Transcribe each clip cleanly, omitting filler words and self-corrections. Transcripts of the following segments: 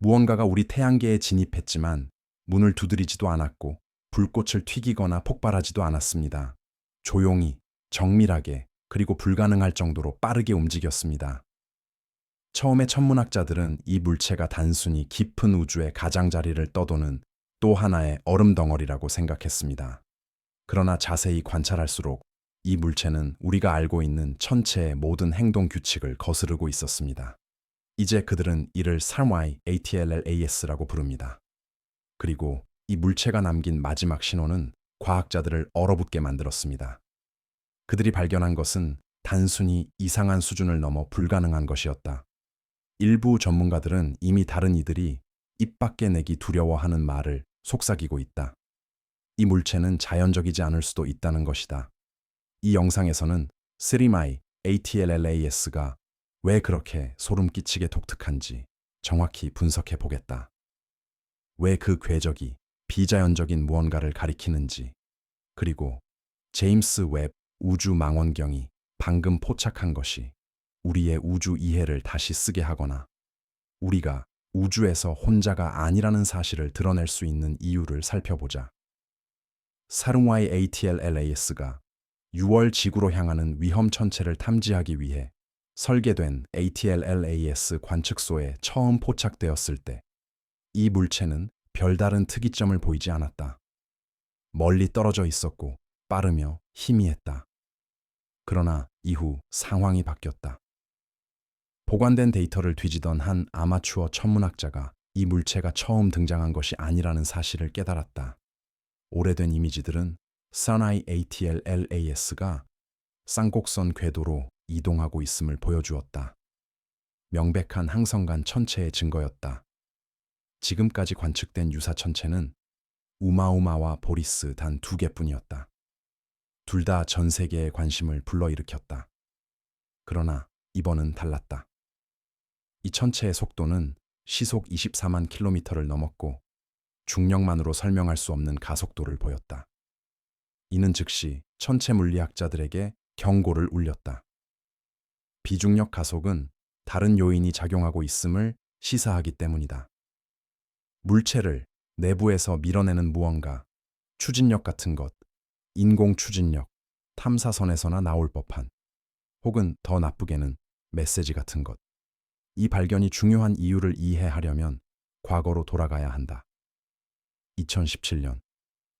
무언가가 우리 태양계에 진입했지만 문을 두드리지도 않았고 불꽃을 튀기거나 폭발하지도 않았습니다. 조용히, 정밀하게, 그리고 불가능할 정도로 빠르게 움직였습니다. 처음에 천문학자들은 이 물체가 단순히 깊은 우주의 가장자리를 떠도는 또 하나의 얼음 덩어리라고 생각했습니다. 그러나 자세히 관찰할수록 이 물체는 우리가 알고 있는 천체의 모든 행동 규칙을 거스르고 있었습니다. 이제 그들은 이를 SARMY ATLLAS라고 부릅니다. 그리고 이 물체가 남긴 마지막 신호는 과학자들을 얼어붙게 만들었습니다. 그들이 발견한 것은 단순히 이상한 수준을 넘어 불가능한 것이었다. 일부 전문가들은 이미 다른 이들이 입 밖에 내기 두려워하는 말을 속삭이고 있다. 이 물체는 자연적이지 않을 수도 있다는 것이다. 이 영상에서는 SARMY ATLLAS가 왜 그렇게 소름 끼치게 독특한지 정확히 분석해 보겠다. 왜 그 궤적이 비자연적인 무언가를 가리키는지, 그리고 제임스 웹 우주 망원경이 방금 포착한 것이 우리의 우주 이해를 다시 쓰게 하거나 우리가 우주에서 혼자가 아니라는 사실을 드러낼 수 있는 이유를 살펴보자. SARMY ATLLAS가 6월 지구로 향하는 위험 천체를 탐지하기 위해 설계된 ATLLAS 관측소에 처음 포착되었을 때 이 물체는 별다른 특이점을 보이지 않았다. 멀리 떨어져 있었고 빠르며 희미했다. 그러나 이후 상황이 바뀌었다. 보관된 데이터를 뒤지던 한 아마추어 천문학자가 이 물체가 처음 등장한 것이 아니라는 사실을 깨달았다. 오래된 이미지들은 SARMY ATLLAS가 쌍곡선 궤도로 이동하고 있음을 보여주었다. 명백한 항성간 천체의 증거였다. 지금까지 관측된 유사 천체는 우마우마와 보리스 단 2개뿐이었다. 둘 다 전 세계의 관심을 불러일으켰다. 그러나 이번은 달랐다. 이 천체의 속도는 시속 24만 킬로미터를 넘었고 중력만으로 설명할 수 없는 가속도를 보였다. 이는 즉시 천체 물리학자들에게 경고를 울렸다. 비중력 가속은 다른 요인이 작용하고 있음을 시사하기 때문이다. 물체를 내부에서 밀어내는 무언가, 추진력 같은 것, 인공 추진력, 탐사선에서나 나올 법한, 혹은 더 나쁘게는 메시지 같은 것. 이 발견이 중요한 이유를 이해하려면 과거로 돌아가야 한다. 2017년,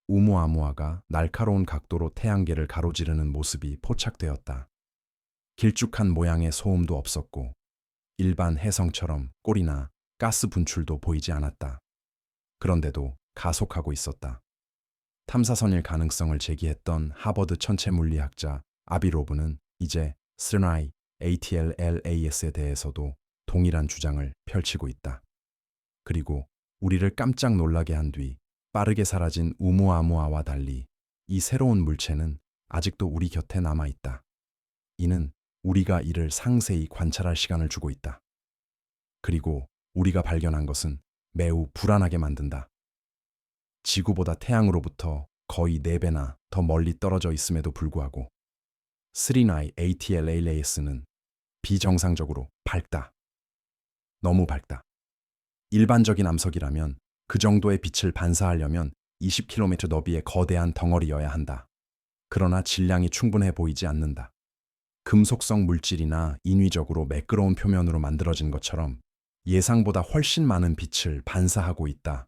우무아무아가 날카로운 각도로 태양계를 가로지르는 모습이 포착되었다. 길쭉한 모양의 소음도 없었고 일반 혜성처럼 꼴이나 가스 분출도 보이지 않았다. 그런데도 가속하고 있었다. 탐사선일 가능성을 제기했던 하버드 천체 물리학자 아비로브는 이제 SARMY ATLLAS에 대해서도 동일한 주장을 펼치고 있다. 그리고 우리를 깜짝 놀라게 한 뒤 빠르게 사라진 우무아무아와 달리 이 새로운 물체는 아직도 우리 곁에 남아있다. 이는 우리가 이를 상세히 관찰할 시간을 주고 있다. 그리고 우리가 발견한 것은 매우 불안하게 만든다. 지구보다 태양으로부터 거의 4배나 더 멀리 떨어져 있음에도 불구하고 SARMY ATLLAS는 비정상적으로 밝다. 너무 밝다. 일반적인 암석이라면 그 정도의 빛을 반사하려면 20km 너비의 거대한 덩어리여야 한다. 그러나 질량이 충분해 보이지 않는다. 금속성 물질이나 인위적으로 매끄러운 표면으로 만들어진 것처럼 예상보다 훨씬 많은 빛을 반사하고 있다.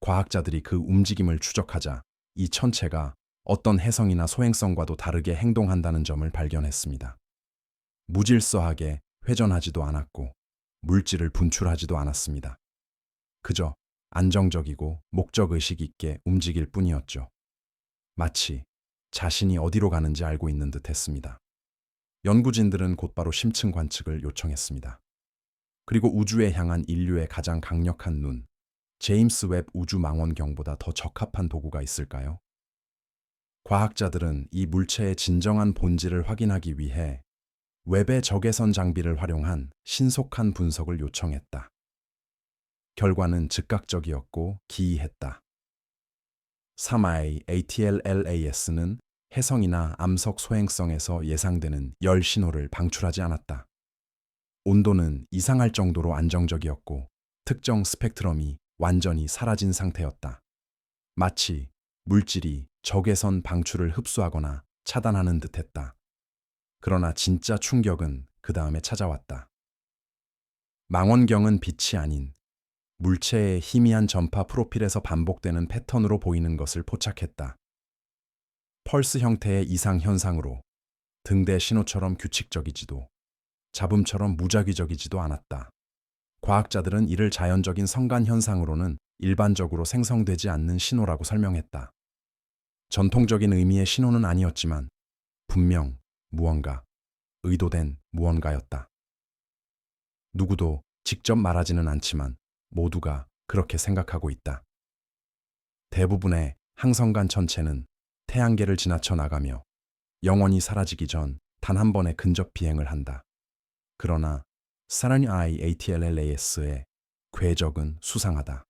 과학자들이 그 움직임을 추적하자 이 천체가 어떤 혜성이나 소행성과도 다르게 행동한다는 점을 발견했습니다. 무질서하게 회전하지도 않았고 물질을 분출하지도 않았습니다. 그저 안정적이고 목적의식 있게 움직일 뿐이었죠. 마치 자신이 어디로 가는지 알고 있는 듯 했습니다. 연구진들은 곧바로 심층 관측을 요청했습니다. 그리고 우주에 향한 인류의 가장 강력한 눈, 제임스 웹 우주 망원경보다 더 적합한 도구가 있을까요? 과학자들은 이 물체의 진정한 본질을 확인하기 위해 웹의 적외선 장비를 활용한 신속한 분석을 요청했다. 결과는 즉각적이었고 기이했다. SARMY ATLLAS는 혜성이나 암석 소행성에서 예상되는 열 신호를 방출하지 않았다. 온도는 이상할 정도로 안정적이었고 특정 스펙트럼이 완전히 사라진 상태였다. 마치 물질이 적외선 방출을 흡수하거나 차단하는 듯했다. 그러나 진짜 충격은 그 다음에 찾아왔다. 망원경은 빛이 아닌 물체의 희미한 전파 프로필에서 반복되는 패턴으로 보이는 것을 포착했다. 펄스 형태의 이상 현상으로 등대 신호처럼 규칙적이지도 잡음처럼 무작위적이지도 않았다. 과학자들은 이를 자연적인 성간 현상으로는 일반적으로 생성되지 않는 신호라고 설명했다. 전통적인 의미의 신호는 아니었지만 분명 무언가, 의도된 무언가였다. 누구도 직접 말하지는 않지만 모두가 그렇게 생각하고 있다. 대부분의 항성간 천체는 태양계를 지나쳐 나가며 영원히 사라지기 전 단 한 번의 근접 비행을 한다. 그러나 사라니 ATLLAS의 궤적은 수상하다.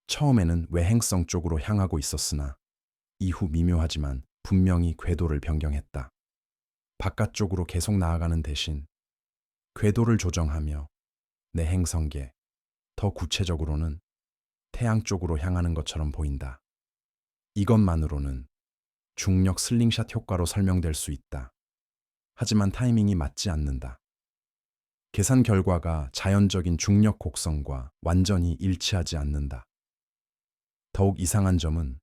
처음에는 외행성 쪽으로 향하고 있었으나 이후 미묘하지만 분명히 궤도를 변경했다. 바깥쪽으로 계속 나아가는 대신 궤도를 조정하며 내 행성계, 더 구체적으로는 태양 쪽으로 향하는 것처럼 보인다. 이것만으로는 중력 슬링샷 효과로 설명될 수 있다. 하지만 타이밍이 맞지 않는다. 계산 결과가 자연적인 중력 곡선과 완전히 일치하지 않는다. 더욱 이상한 점은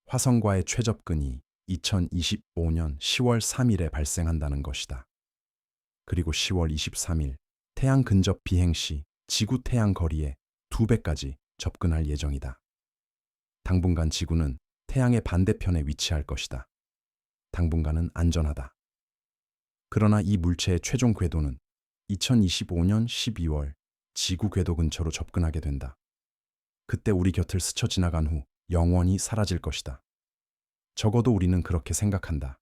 화성과의 최접근이 2025년 10월 3일에 발생한다는 것이다. 그리고 10월 23일 태양 근접 비행 시 지구 태양 거리의 2배까지 접근할 예정이다. 당분간 지구는 태양의 반대편에 위치할 것이다. 당분간은 안전하다. 그러나 이 물체의 최종 궤도는 2025년 12월 지구 궤도 근처로 접근하게 된다. 그때 우리 곁을 스쳐 지나간 후 영원히 사라질 것이다. 적어도 우리는 그렇게 생각한다.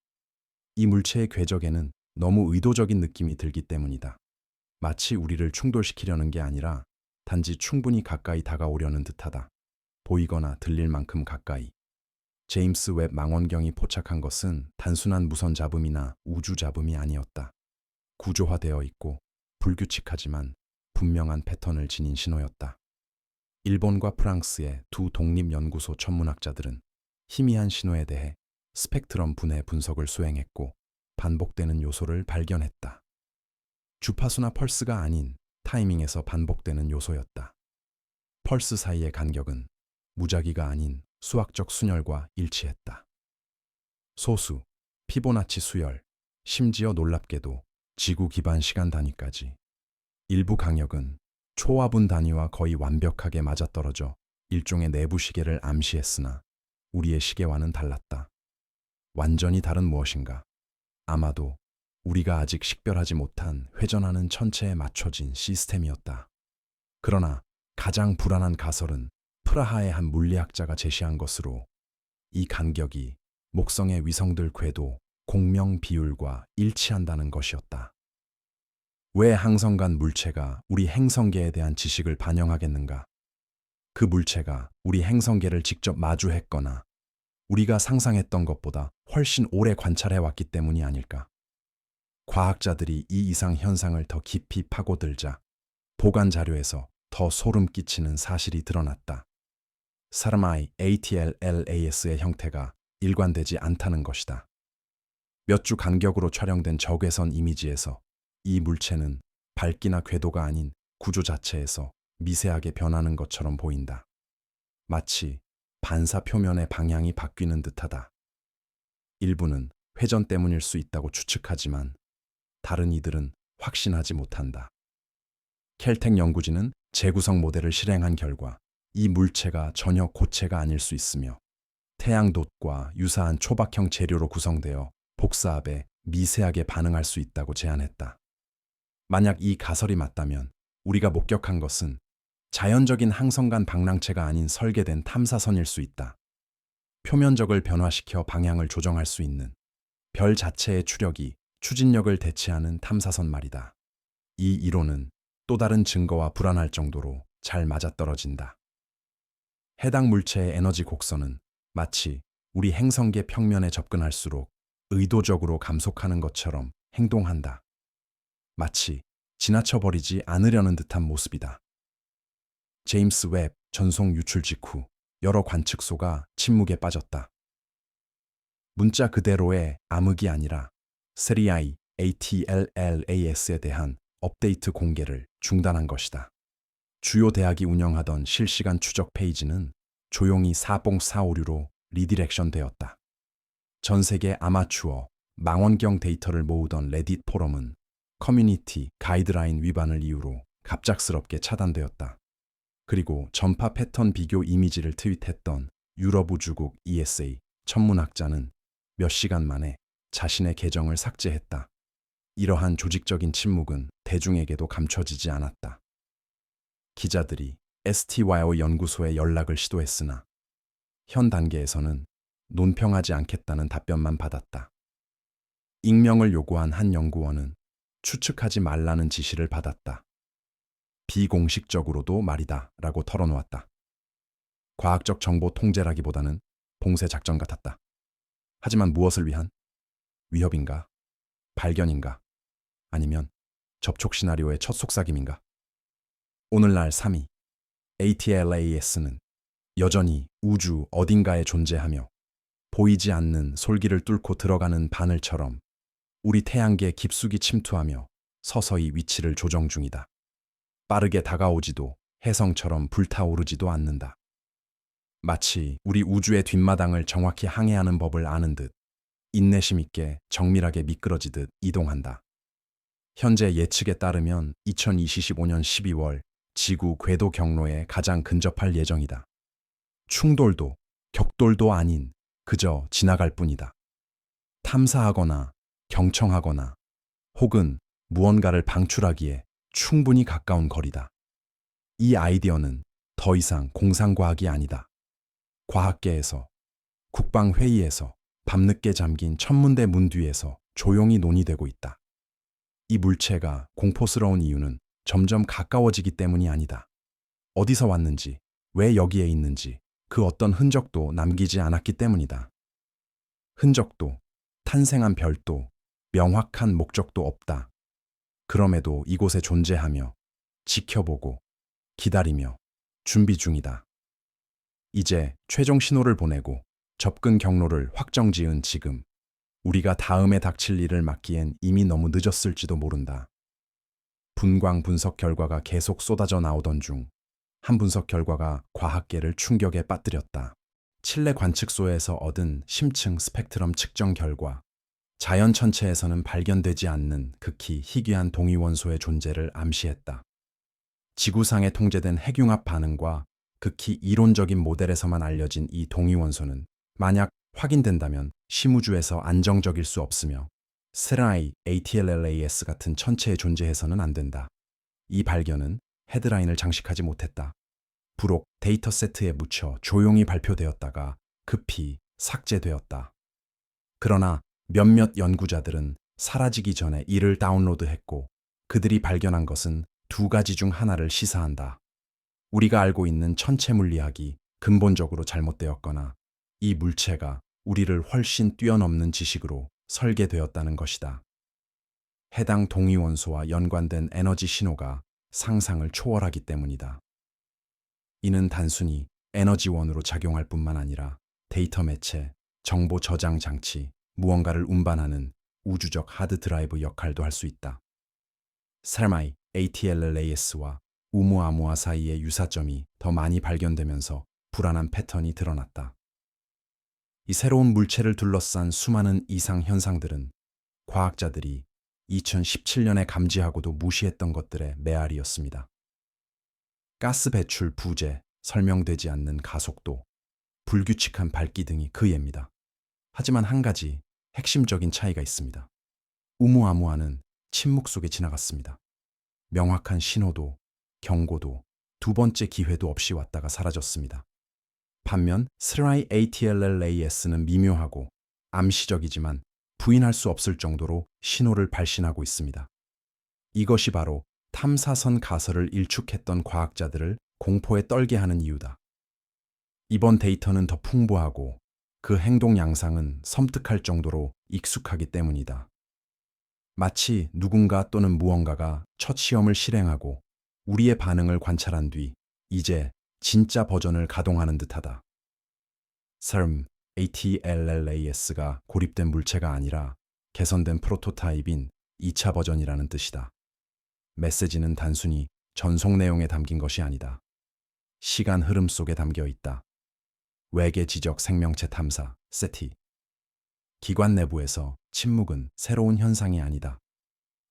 이 물체의 궤적에는 너무 의도적인 느낌이 들기 때문이다. 마치 우리를 충돌시키려는 게 아니라 단지 충분히 가까이 다가오려는 듯하다. 보이거나 들릴 만큼 가까이. 제임스 웹 망원경이 포착한 것은 단순한 무선 잡음이나 우주 잡음이 아니었다. 구조화되어 있고 불규칙하지만 분명한 패턴을 지닌 신호였다. 일본과 프랑스의 두 독립연구소 천문학자들은 희미한 신호에 대해 스펙트럼 분해 분석을 수행했고 반복되는 요소를 발견했다. 주파수나 펄스가 아닌 타이밍에서 반복되는 요소였다. 펄스 사이의 간격은 무작위가 아닌 수학적 순열과 일치했다. 소수, 피보나치 수열, 심지어 놀랍게도 지구 기반 시간 단위까지. 일부 강역은 초화분 단위와 거의 완벽하게 맞아떨어져 일종의 내부 시계를 암시했으나 우리의 시계와는 달랐다. 완전히 다른 무엇인가. 아마도 우리가 아직 식별하지 못한 회전하는 천체에 맞춰진 시스템이었다. 그러나 가장 불안한 가설은 프라하의 한 물리학자가 제시한 것으로 이 간격이 목성의 위성들 궤도, 공명 비율과 일치한다는 것이었다. 왜 항성간 물체가 우리 행성계에 대한 지식을 반영하겠는가? 그 물체가 우리 행성계를 직접 마주했거나 우리가 상상했던 것보다 훨씬 오래 관찰해왔기 때문이 아닐까? 과학자들이 이 이상 현상을 더 깊이 파고들자 보관 자료에서 더 소름 끼치는 사실이 드러났다. 사르마이 ATLLAS의 형태가 일관되지 않다는 것이다. 몇 주 간격으로 촬영된 적외선 이미지에서 이 물체는 밝기나 궤도가 아닌 구조 자체에서 미세하게 변하는 것처럼 보인다. 마치 반사 표면의 방향이 바뀌는 듯하다. 일부는 회전 때문일 수 있다고 추측하지만 다른 이들은 확신하지 못한다. 켈텍 연구진은 재구성 모델을 실행한 결과 이 물체가 전혀 고체가 아닐 수 있으며 태양돛과 유사한 초박형 재료로 구성되어 복사압에 미세하게 반응할 수 있다고 제안했다. 만약 이 가설이 맞다면 우리가 목격한 것은 자연적인 항성간 방랑체가 아닌 설계된 탐사선일 수 있다. 표면적을 변화시켜 방향을 조정할 수 있는 별 자체의 추력이 추진력을 대체하는 탐사선 말이다. 이 이론은 또 다른 증거와 불안할 정도로 잘 맞아떨어진다. 해당 물체의 에너지 곡선은 마치 우리 행성계 평면에 접근할수록 의도적으로 감속하는 것처럼 행동한다. 마치 지나쳐버리지 않으려는 듯한 모습이다. 제임스 웹 전송 유출 직후 여러 관측소가 침묵에 빠졌다. 문자 그대로의 암흑이 아니라 세리아이 ATLLAS에 대한 업데이트 공개를 중단한 것이다. 주요 대학이 운영하던 실시간 추적 페이지는 조용히 40456로 리디렉션 되었다. 전 세계 아마추어, 망원경 데이터를 모으던 레딧 포럼은 커뮤니티 가이드라인 위반을 이유로 갑작스럽게 차단되었다. 그리고 전파 패턴 비교 이미지를 트윗했던 유럽 우주국 ESA 천문학자는 몇 시간 만에 자신의 계정을 삭제했다. 이러한 조직적인 침묵은 대중에게도 감춰지지 않았다. 기자들이 ST와이어 연구소에 연락을 시도했으나 현 단계에서는 논평하지 않겠다는 답변만 받았다. 익명을 요구한 한 연구원은 추측하지 말라는 지시를 받았다. 비공식적으로도 말이다 라고 털어놓았다. 과학적 정보 통제라기보다는 봉쇄 작전 같았다. 하지만 무엇을 위한? 위협인가? 발견인가? 아니면 접촉 시나리오의 첫 속삭임인가? 오늘날 3위 ATLAS는 여전히 우주 어딘가에 존재하며 보이지 않는 솔기를 뚫고 들어가는 바늘처럼 우리 태양계 깊숙이 침투하며 서서히 위치를 조정 중이다. 빠르게 다가오지도 혜성처럼 불타오르지도 않는다. 마치 우리 우주의 뒷마당을 정확히 항해하는 법을 아는 듯 인내심 있게 정밀하게 미끄러지듯 이동한다. 현재 예측에 따르면 2025년 12월 지구 궤도 경로에 가장 근접할 예정이다. 충돌도 격돌도 아닌 그저 지나갈 뿐이다. 탐사하거나 경청하거나 혹은 무언가를 방출하기에 충분히 가까운 거리다. 이 아이디어는 더 이상 공상과학이 아니다. 과학계에서, 국방회의에서, 밤늦게 잠긴 천문대 문 뒤에서 조용히 논의되고 있다. 이 물체가 공포스러운 이유는 점점 가까워지기 때문이 아니다. 어디서 왔는지, 왜 여기에 있는지 그 어떤 흔적도 남기지 않았기 때문이다. 흔적도, 탄생한 별도, 명확한 목적도 없다. 그럼에도 이곳에 존재하며 지켜보고 기다리며 준비 중이다. 이제 최종 신호를 보내고 접근 경로를 확정 지은 지금 우리가 다음에 닥칠 일을 막기엔 이미 너무 늦었을지도 모른다. 분광 분석 결과가 계속 쏟아져 나오던 중 한 분석 결과가 과학계를 충격에 빠뜨렸다. 칠레 관측소에서 얻은 심층 스펙트럼 측정 결과 자연 천체에서는 발견되지 않는 극히 희귀한 동위원소의 존재를 암시했다. 지구상에 통제된 핵융합 반응과 극히 이론적인 모델에서만 알려진 이 동위원소는 만약 확인된다면 심우주에서 안정적일 수 없으며 세라이 ATLLAS 같은 천체에 존재해서는 안 된다. 이 발견은 헤드라인을 장식하지 못했다. 부록 데이터 세트에 묻혀 조용히 발표되었다가 급히 삭제되었다. 그러나 몇몇 연구자들은 사라지기 전에 이를 다운로드했고 그들이 발견한 것은 두 가지 중 하나를 시사한다. 우리가 알고 있는 천체 물리학이 근본적으로 잘못되었거나 이 물체가 우리를 훨씬 뛰어넘는 지식으로 설계되었다는 것이다. 해당 동위원소와 연관된 에너지 신호가 상상을 초월하기 때문이다. 이는 단순히 에너지원으로 작용할 뿐만 아니라 데이터 매체, 정보 저장 장치, 무언가를 운반하는 우주적 하드 드라이브 역할도 할 수 있다. 세라이 ATLLAS와 우무아무아 사이의 유사점이 더 많이 발견되면서 불안한 패턴이 드러났다. 이 새로운 물체를 둘러싼 수많은 이상 현상들은 과학자들이 2017년에 감지하고도 무시했던 것들의 메아리였습니다. 가스 배출 부재, 설명되지 않는 가속도, 불규칙한 밝기 등이 그 예입니다. 하지만 한 가지 핵심적인 차이가 있습니다. 우무아무아는 침묵 속에 지나갔습니다. 명확한 신호도, 경고도, 두 번째 기회도 없이 왔다가 사라졌습니다. 반면 세라이 ATLLAS는 미묘하고 암시적이지만 부인할 수 없을 정도로 신호를 발신하고 있습니다. 이것이 바로 탐사선 가설을 일축했던 과학자들을 공포에 떨게 하는 이유다. 이번 데이터는 더 풍부하고 그 행동 양상은 섬뜩할 정도로 익숙하기 때문이다. 마치 누군가 또는 무언가가 첫 시험을 실행하고 우리의 반응을 관찰한 뒤 이제 진짜 버전을 가동하는 듯하다. CERN, ATLAS가 고립된 물체가 아니라 개선된 프로토타입인 2차 버전이라는 뜻이다. 메시지는 단순히 전송 내용에 담긴 것이 아니다. 시간 흐름 속에 담겨 있다. 외계 지적 생명체 탐사, 세티. 기관 내부에서 침묵은 새로운 현상이 아니다.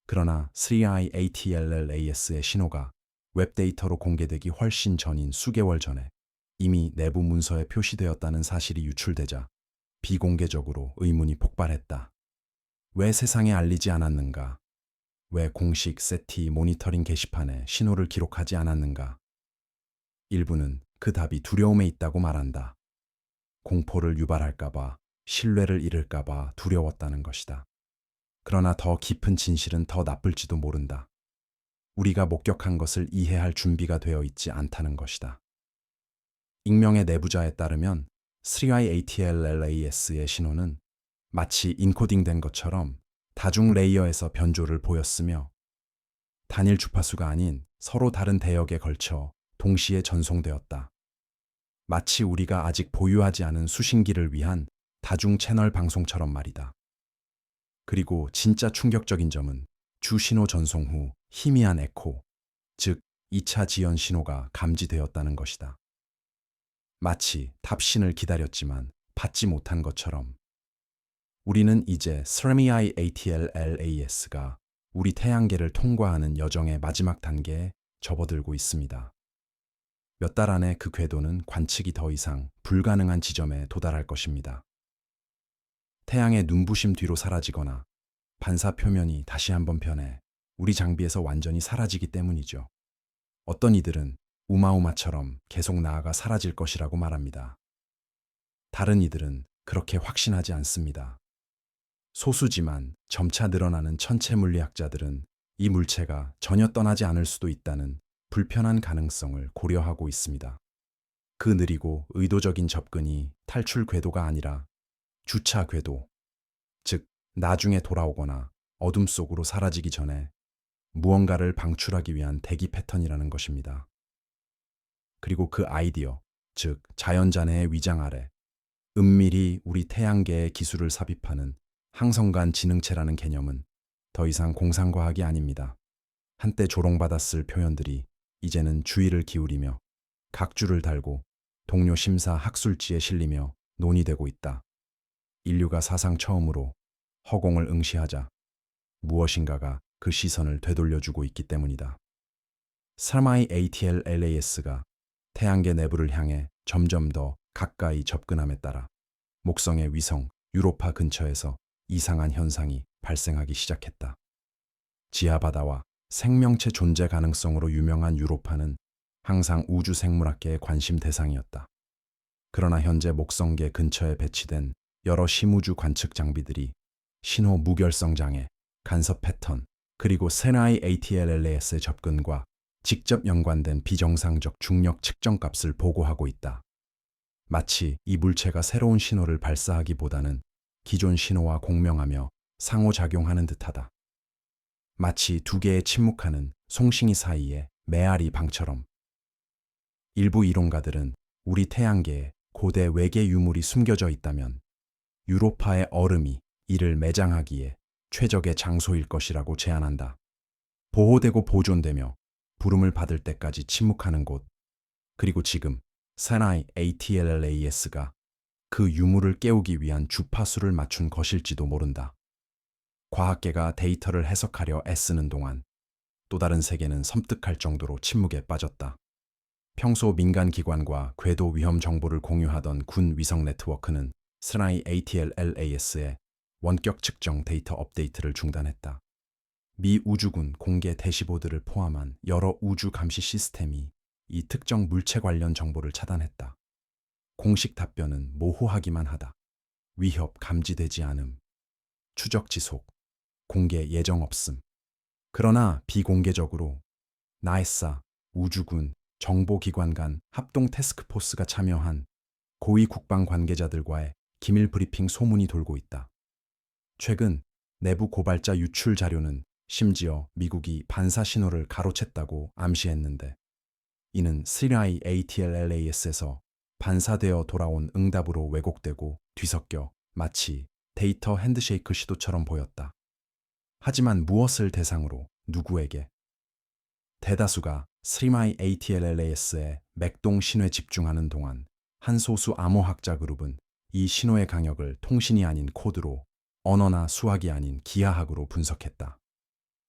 그러나 3IATLLAS의 신호가 웹데이터로 공개되기 훨씬 전인 수개월 전에 이미 내부 문서에 표시되었다는 사실이 유출되자 비공개적으로 의문이 폭발했다. 왜 세상에 알리지 않았는가? 왜 공식 세티 모니터링 게시판에 신호를 기록하지 않았는가? 일부는 그 답이 두려움에 있다고 말한다. 공포를 유발할까봐, 신뢰를 잃을까봐 두려웠다는 것이다. 그러나 더 깊은 진실은 더 나쁠지도 모른다. 우리가 목격한 것을 이해할 준비가 되어 있지 않다는 것이다. 익명의 내부자에 따르면 3IATLLAS의 신호는 마치 인코딩된 것처럼 다중 레이어에서 변조를 보였으며 단일 주파수가 아닌 서로 다른 대역에 걸쳐 동시에 전송되었다. 마치 우리가 아직 보유하지 않은 수신기를 위한 다중 채널 방송처럼 말이다. 그리고 진짜 충격적인 점은 주 신호 전송 후 희미한 에코, 즉 2차 지연 신호가 감지되었다는 것이다. 마치 답신을 기다렸지만 받지 못한 것처럼 우리는 이제 SRMEI-ATLLAS가 우리 태양계를 통과하는 여정의 마지막 단계에 접어들고 있습니다. 몇 달 안에 그 궤도는 관측이 더 이상 불가능한 지점에 도달할 것입니다. 태양의 눈부심 뒤로 사라지거나 반사 표면이 다시 한번 변해 우리 장비에서 완전히 사라지기 때문이죠. 어떤 이들은 우마우마처럼 계속 나아가 사라질 것이라고 말합니다. 다른 이들은 그렇게 확신하지 않습니다. 소수지만 점차 늘어나는 천체 물리학자들은 이 물체가 전혀 떠나지 않을 수도 있다는 불편한 가능성을 고려하고 있습니다. 그 느리고 의도적인 접근이 탈출 궤도가 아니라 주차 궤도, 즉 나중에 돌아오거나 어둠 속으로 사라지기 전에 무언가를 방출하기 위한 대기 패턴이라는 것입니다. 그리고 그 아이디어, 즉 자연자네의 위장 아래 은밀히 우리 태양계의 기술을 삽입하는 항성간 지능체라는 개념은 더 이상 공상과학이 아닙니다. 한때 조롱받았을 표현들이 이제는 주의를 기울이며 각주를 달고 동료 심사 학술지에 실리며 논의되고 있다. 인류가 사상 처음으로 허공을 응시하자 무엇인가가 그 시선을 되돌려주고 있기 때문이다. SRMI ATLLAS가 태양계 내부를 향해 점점 더 가까이 접근함에 따라 목성의 위성 유로파 근처에서 이상한 현상이 발생하기 시작했다. 지하바다와 생명체 존재 가능성으로 유명한 유로파는 항상 우주 생물학계의 관심 대상이었다. 그러나 현재 목성계 근처에 배치된 여러 심우주 관측 장비들이 신호 무결성 장애, 간섭 패턴, 그리고 SRMI ATLLAS의 접근과 직접 연관된 비정상적 중력 측정 값을 보고하고 있다. 마치 이 물체가 새로운 신호를 발사하기보다는 기존 신호와 공명하며 상호작용하는 듯하다. 마치 두 개의 침묵하는 송싱이 사이에 메아리 방처럼. 일부 이론가들은 우리 태양계에 고대 외계 유물이 숨겨져 있다면 유로파의 얼음이 이를 매장하기에 최적의 장소일 것이라고 제안한다. 보호되고 보존되며 부름을 받을 때까지 침묵하는 곳, 그리고 지금 SRMI ATLLAS가 그 유물을 깨우기 위한 주파수를 맞춘 것일지도 모른다. 과학계가 데이터를 해석하려 애쓰는 동안 또 다른 세계는 섬뜩할 정도로 침묵에 빠졌다. 평소 민간 기관과 궤도 위험 정보를 공유하던 군 위성 네트워크는 SRMI ATLLAS의 원격 측정 데이터 업데이트를 중단했다. 미 우주군 공개 대시보드를 포함한 여러 우주 감시 시스템이 이 특정 물체 관련 정보를 차단했다. 공식 답변은 모호하기만 하다. 위협 감지되지 않음, 추적 지속, 공개 예정 없음. 그러나 비공개적으로 나에사, 우주군, 정보기관 간 합동 태스크포스가 참여한 고위 국방 관계자들과의 기밀 브리핑 소문이 돌고 있다. 최근 내부 고발자 유출 자료는 심지어 미국이 반사 신호를 가로챘다고 암시했는데 이는 스리라이 ATLLAS에서 반사되어 돌아온 응답으로 왜곡되고 뒤섞여 마치 데이터 핸드쉐이크 시도처럼 보였다. 하지만 무엇을 대상으로 누구에게? 대다수가 스리마이 ATLLAS의 맥동 신호에 집중하는 동안 한 소수 암호학자 그룹은 이 신호의 강역을 통신이 아닌 코드로, 언어나 수학이 아닌 기하학으로 분석했다.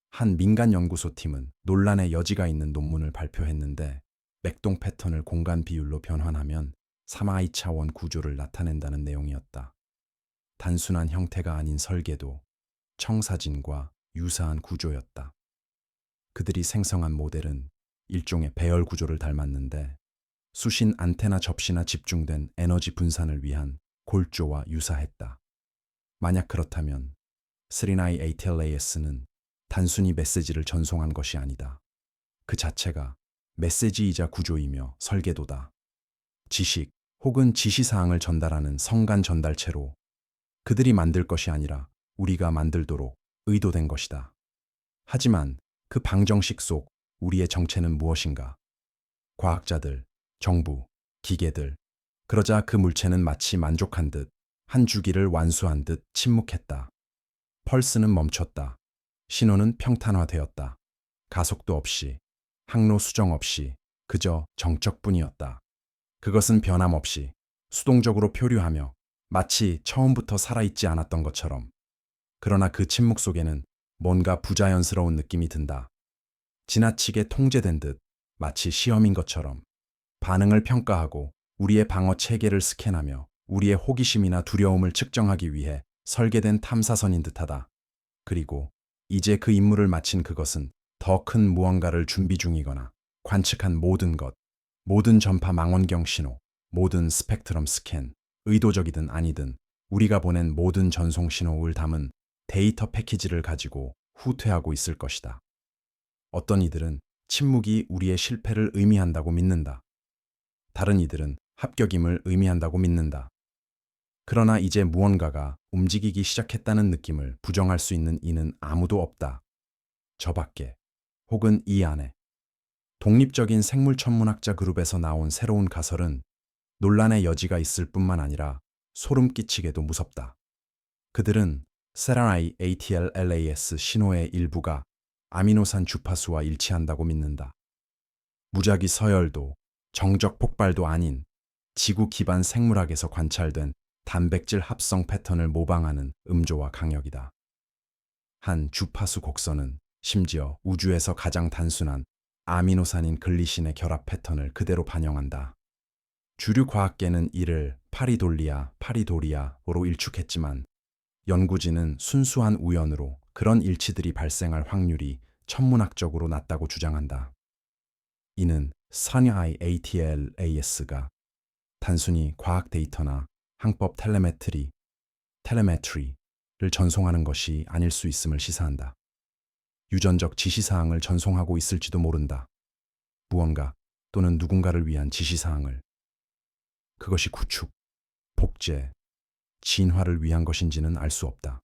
한 민간 연구소 팀은 논란의 여지가 있는 논문을 발표했는데 맥동 패턴을 공간 비율로 변환하면 3i 차원 구조를 나타낸다는 내용이었다. 단순한 형태가 아닌 설계도, 청사진과 유사한 구조였다. 그들이 생성한 모델은 일종의 배열 구조를 닮았는데 수신 안테나 접시나 집중된 에너지 분산을 위한 골조와 유사했다. 만약 그렇다면 스리나이 ATLAS는 단순히 메시지를 전송한 것이 아니다. 그 자체가 메시지이자 구조이며 설계도다. 지식 혹은 지시사항을 전달하는 성간 전달체로 그들이 만들 것이 아니라 우리가 만들도록 의도된 것이다. 하지만 그 방정식 속 우리의 정체는 무엇인가? 과학자들, 정부, 기계들. 그러자 그 물체는 마치 만족한 듯 한 주기를 완수한 듯 침묵했다. 펄스는 멈췄다. 신호는 평탄화되었다. 가속도 없이, 항로 수정 없이 그저 정적뿐이었다. 그것은 변함없이 수동적으로 표류하며 마치 처음부터 살아있지 않았던 것처럼. 그러나 그 침묵 속에는 뭔가 부자연스러운 느낌이 든다. 지나치게 통제된 듯 마치 시험인 것처럼 반응을 평가하고 우리의 방어 체계를 스캔하며 우리의 호기심이나 두려움을 측정하기 위해 설계된 탐사선인 듯하다. 그리고 이제 그 임무를 마친 그것은 더 큰 무언가를 준비 중이거나 관측한 모든 것, 모든 전파 망원경 신호, 모든 스펙트럼 스캔, 의도적이든 아니든 우리가 보낸 모든 전송 신호를 담은 데이터 패키지를 가지고 후퇴하고 있을 것이다. 어떤 이들은 침묵이 우리의 실패를 의미한다고 믿는다. 다른 이들은 합격임을 의미한다고 믿는다. 그러나 이제 무언가가 움직이기 시작했다는 느낌을 부정할 수 있는 이는 아무도 없다. 저 밖에, 혹은 이 안에. 독립적인 생물천문학자 그룹에서 나온 새로운 가설은 논란의 여지가 있을 뿐만 아니라 소름 끼치게도 무섭다. 그들은 세라나이 ATLLAS 신호의 일부가 아미노산 주파수와 일치한다고 믿는다. 무작위 서열도 정적 폭발도 아닌 지구 기반 생물학에서 관찰된 단백질 합성 패턴을 모방하는 음조와 강역이다. 한 주파수 곡선은 심지어 우주에서 가장 단순한 아미노산인 글리신의 결합 패턴을 그대로 반영한다. 주류 과학계는 이를 파리도리아로 일축했지만 연구진은 순수한 우연으로 그런 일치들이 발생할 확률이 천문학적으로 낮다고 주장한다. 이는 스리나이 ATLAS가 단순히 과학 데이터나 항법 텔레메트리를 전송하는 것이 아닐 수 있음을 시사한다. 유전적 지시사항을 전송하고 있을지도 모른다. 무언가 또는 누군가를 위한 지시사항을. 그것이 구축, 복제, 진화를 위한 것인지는 알 수 없다.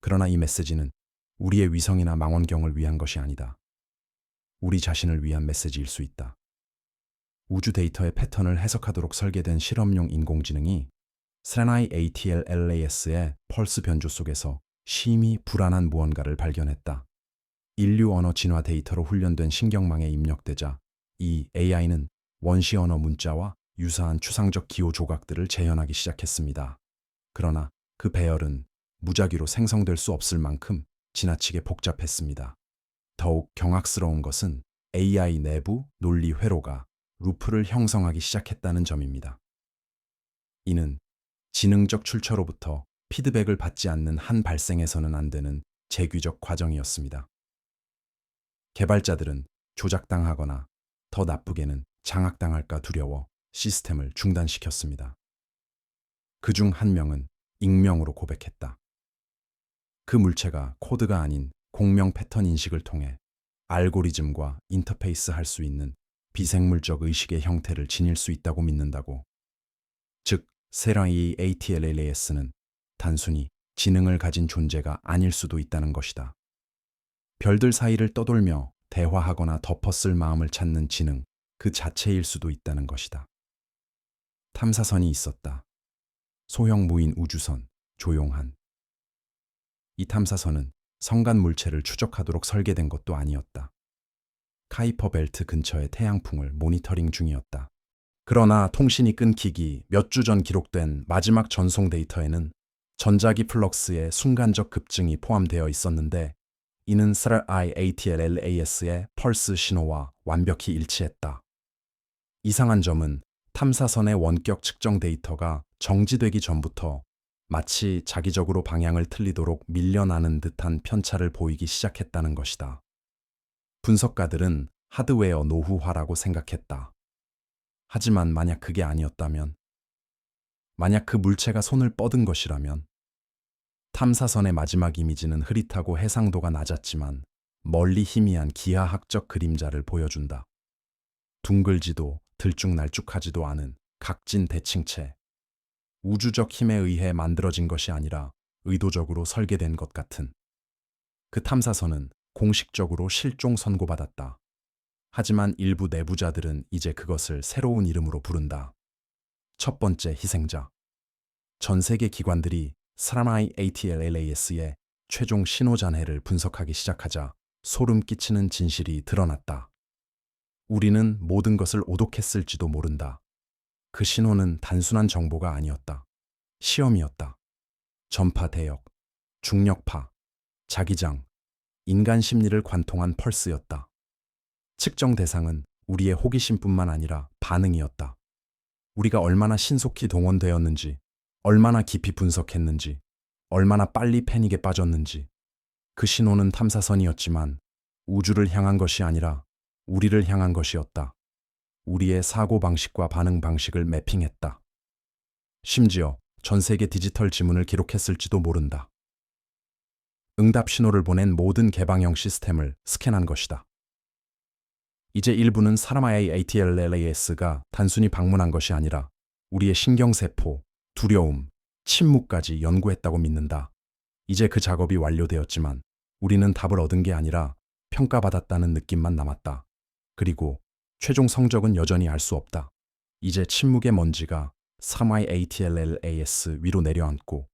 그러나 이 메시지는 우리의 위성이나 망원경을 위한 것이 아니다. 우리 자신을 위한 메시지일 수 있다. 우주 데이터의 패턴을 해석하도록 설계된 실험용 인공지능이 스레나이 ATLLAS의 펄스 변조 속에서 심히 불안한 무언가를 발견했다. 인류 언어 진화 데이터로 훈련된 신경망에 입력되자 이 AI는 원시 언어 문자와 유사한 추상적 기호 조각들을 재현하기 시작했습니다. 그러나 그 배열은 무작위로 생성될 수 없을 만큼 지나치게 복잡했습니다. 더욱 경악스러운 것은 AI 내부 논리 회로가 루프를 형성하기 시작했다는 점입니다. 이는 지능적 출처로부터 피드백을 받지 않는 한 발생해서는 안 되는 재규적 과정이었습니다. 개발자들은 조작당하거나 더 나쁘게는 장악당할까 두려워 시스템을 중단시켰습니다. 그중 한 명은 익명으로 고백했다. 그 물체가 코드가 아닌 공명 패턴 인식을 통해 알고리즘과 인터페이스 할 수 있는 비생물적 의식의 형태를 지닐 수 있다고 믿는다고. 즉, 세라이 ATLAS는 단순히 지능을 가진 존재가 아닐 수도 있다는 것이다. 별들 사이를 떠돌며 대화하거나 덮어쓸 마음을 찾는 지능 그 자체일 수도 있다는 것이다. 탐사선이 있었다. 소형 무인 우주선, 조용한. 이 탐사선은 성간 물체를 추적하도록 설계된 것도 아니었다. 카이퍼 벨트 근처의 태양풍을 모니터링 중이었다. 그러나 통신이 끊기기 몇 주 전 기록된 마지막 전송 데이터에는 전자기 플럭스의 순간적 급증이 포함되어 있었는데 이는 SRI-ATLLAS의 펄스 신호와 완벽히 일치했다. 이상한 점은 탐사선의 원격 측정 데이터가 정지되기 전부터 마치 자기적으로 방향을 틀리도록 밀려나는 듯한 편차를 보이기 시작했다는 것이다. 분석가들은 하드웨어 노후화라고 생각했다. 하지만 만약 그게 아니었다면, 만약 그 물체가 손을 뻗은 것이라면, 탐사선의 마지막 이미지는 흐릿하고 해상도가 낮았지만 멀리 희미한 기하학적 그림자를 보여준다. 둥글지도 들쭉날쭉하지도 않은 각진 대칭체, 우주적 힘에 의해 만들어진 것이 아니라 의도적으로 설계된 것 같은. 그 탐사선은 공식적으로 실종 선고받았다. 하지만 일부 내부자들은 이제 그것을 새로운 이름으로 부른다. 첫 번째 희생자. 전 세계 기관들이 SRI-ATLLAS의 최종 신호 잔해를 분석하기 시작하자 소름 끼치는 진실이 드러났다. 우리는 모든 것을 오독했을지도 모른다. 그 신호는 단순한 정보가 아니었다. 시험이었다. 전파 대역, 중력파, 자기장, 인간 심리를 관통한 펄스였다. 측정 대상은 우리의 호기심뿐만 아니라 반응이었다. 우리가 얼마나 신속히 동원되었는지, 얼마나 깊이 분석했는지, 얼마나 빨리 패닉에 빠졌는지. 그 신호는 탐사선이었지만 우주를 향한 것이 아니라 우리를 향한 것이었다. 우리의 사고방식과 반응 방식을 매핑했다. 심지어 전 세계 디지털 지문을 기록했을지도 모른다. 응답 신호를 보낸 모든 개방형 시스템을 스캔한 것이다. 이제 일부는 SRI-ATLLAS가 단순히 방문한 것이 아니라 우리의 신경세포, 두려움, 침묵까지 연구했다고 믿는다. 이제 그 작업이 완료되었지만 우리는 답을 얻은 게 아니라 평가받았다는 느낌만 남았다. 그리고 최종 성적은 여전히 알 수 없다. 이제 침묵의 먼지가 SRI-ATLLAS 위로 내려앉고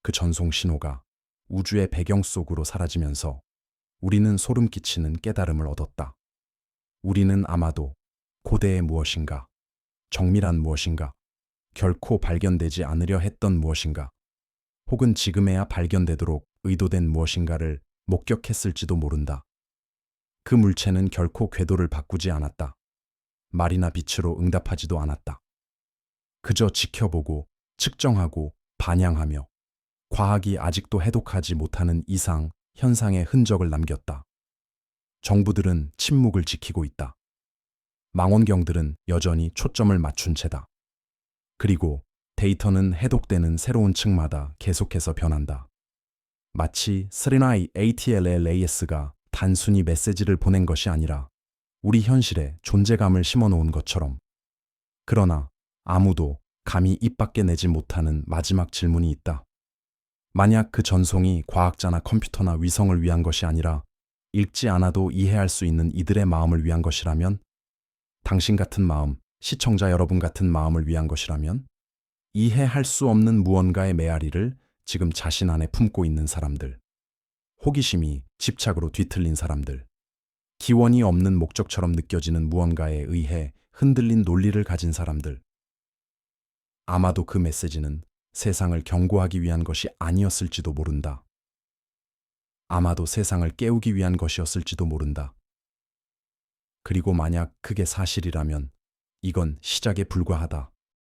그 전송 신호가 우주의 배경 속으로 사라지면서 우리는 소름 끼치는 깨달음을 얻었다. 우리는 아마도 고대의 무엇인가, 정밀한 무엇인가, 결코 발견되지 않으려 했던 무엇인가, 혹은 지금에야 발견되도록 의도된 무엇인가를 목격했을지도 모른다. 그 물체는 결코 궤도를 바꾸지 않았다. 말이나 빛으로 응답하지도 않았다. 그저 지켜보고, 측정하고, 반향하며 과학이 아직도 해독하지 못하는 이상, 현상의 흔적을 남겼다. 정부들은 침묵을 지키고 있다. 망원경들은 여전히 초점을 맞춘 채다. 그리고 데이터는 해독되는 새로운 층마다 계속해서 변한다. 마치 SRI-ATLLAS가 단순히 메시지를 보낸 것이 아니라 우리 현실에 존재감을 심어놓은 것처럼. 그러나 아무도 감히 입 밖에 내지 못하는 마지막 질문이 있다. 만약 그 전송이 과학자나 컴퓨터나 위성을 위한 것이 아니라 읽지 않아도 이해할 수 있는 이들의 마음을 위한 것이라면, 당신 같은 마음, 시청자 여러분 같은 마음을 위한 것이라면, 이해할 수 없는 무언가의 메아리를 지금 자신 안에 품고 있는 사람들, 호기심이 집착으로 뒤틀린 사람들, 기원이 없는 목적처럼 느껴지는 무언가에 의해 흔들린 논리를 가진 사람들. 아마도 그 메시지는 세상을 경고하기 위한 것이 아니었을지도 모른다. 아마도 세상을 깨우기 위한 것이었을지도 모른다. 그리고 만약 그게 사실이라면 이건 시작에 불과하다.